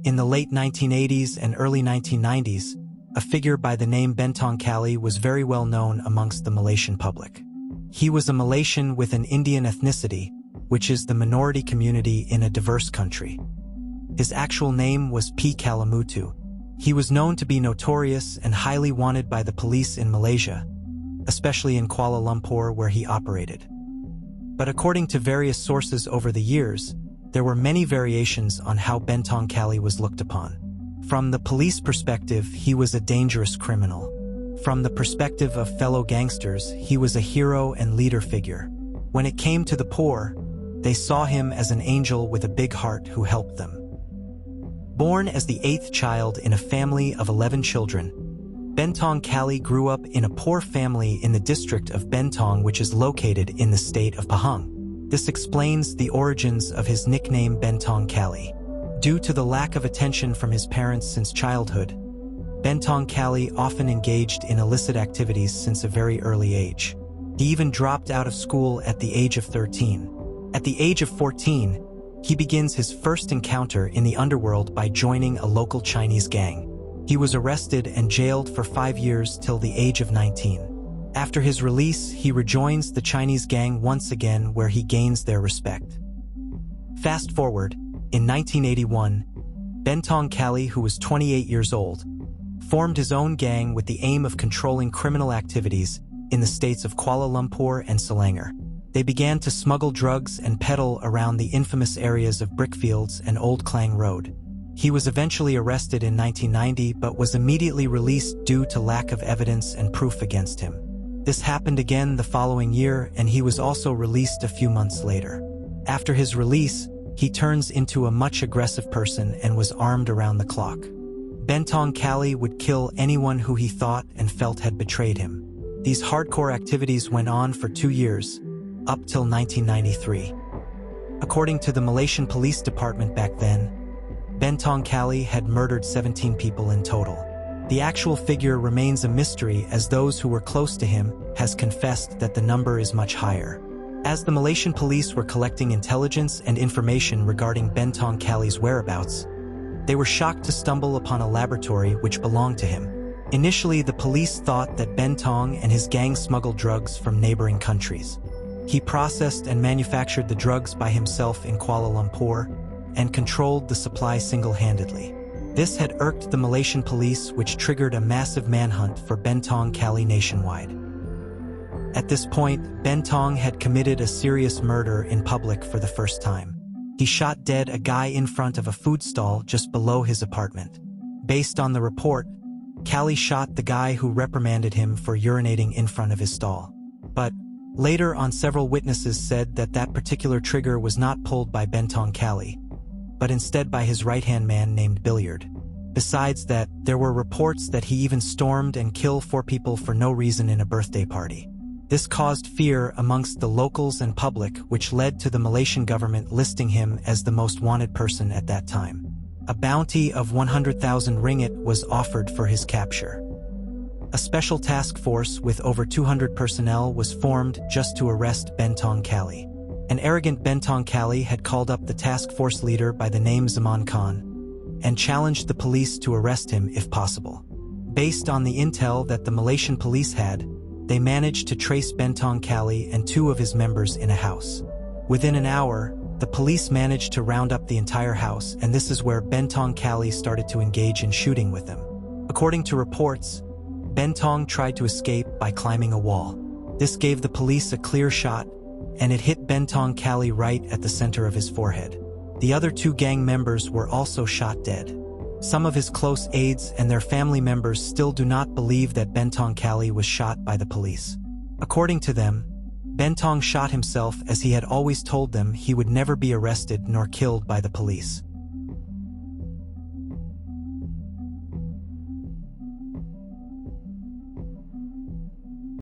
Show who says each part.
Speaker 1: In the late 1980s and early 1990s, a figure by the name Bentong Kali was very well known amongst the Malaysian public. He was a Malaysian with an Indian ethnicity, which is the minority community in a diverse country. His actual name was P.Kalimuthu. He was known to be notorious and highly wanted by the police in Malaysia, especially in Kuala Lumpur where he operated. But according to various sources over the years, there were many variations on how Bentong Kali was looked upon. From the police perspective, he was a dangerous criminal. From the perspective of fellow gangsters, he was a hero and leader figure. When it came to the poor, they saw him as an angel with a big heart who helped them. Born as the 8th child in a family of 11 children, Bentong Kali grew up in a poor family in the district of Bentong, which is located in the state of Pahang. This explains the origins of his nickname Bentong Kali. Due to the lack of attention from his parents since childhood, Bentong Kali often engaged in illicit activities since a very early age. He even dropped out of school at the age of 13. At the age of 14, he begins his first encounter in the underworld by joining a local Chinese gang. He was arrested and jailed for 5 years till the age of 19. After his release, he rejoins the Chinese gang once again, where he gains their respect. Fast forward, in 1981, Bentong Kali, who was 28 years old, formed his own gang with the aim of controlling criminal activities in the states of Kuala Lumpur and Selangor. They began to smuggle drugs and peddle around the infamous areas of Brickfields and Old Klang Road. He was eventually arrested in 1990 but was immediately released due to lack of evidence and proof against him. This happened again the following year, and he was also released a few months later. After his release, he turns into a much aggressive person and was armed around the clock. Bentong Kali would kill anyone who he thought and felt had betrayed him. These hardcore activities went on for 2 years, up till 1993. According to the Malaysian Police Department back then, Bentong Kali had murdered 17 people in total. The actual figure remains a mystery, as those who were close to him has confessed that the number is much higher. As the Malaysian police were collecting intelligence and information regarding Bentong Kali's whereabouts, they were shocked to stumble upon a laboratory which belonged to him. Initially, the police thought that Bentong and his gang smuggled drugs from neighboring countries. He processed and manufactured the drugs by himself in Kuala Lumpur and controlled the supply single-handedly. This had irked the Malaysian police, which triggered a massive manhunt for Bentong Kali nationwide. At this point, Bentong had committed a serious murder in public for the first time. He shot dead a guy in front of a food stall just below his apartment. Based on the report, Kali shot the guy who reprimanded him for urinating in front of his stall. But later on, several witnesses said that that particular trigger was not pulled by Bentong Kali, but instead by his right-hand man named Billiard. Besides that, there were reports that he even stormed and killed 4 people for no reason in a birthday party. This caused fear amongst the locals and public, which led to the Malaysian government listing him as the most wanted person at that time. A bounty of 100,000 ringgit was offered for his capture. A special task force with over 200 personnel was formed just to arrest Bentong Kali. An arrogant Bentong Kali had called up the task force leader by the name Zaman Khan and challenged the police to arrest him if possible. Based on the intel that the Malaysian police had, they managed to trace Bentong Kali and 2 of his members in a house. Within an hour, the police managed to round up the entire house, and this is where Bentong Kali started to engage in shooting with them. According to reports, Bentong tried to escape by climbing a wall. This gave the police a clear shot, and it hit Bentong Kali right at the center of his forehead. The other 2 gang members were also shot dead. Some of his close aides and their family members still do not believe that Bentong Kali was shot by the police. According to them, Bentong shot himself, as he had always told them he would never be arrested nor killed by the police.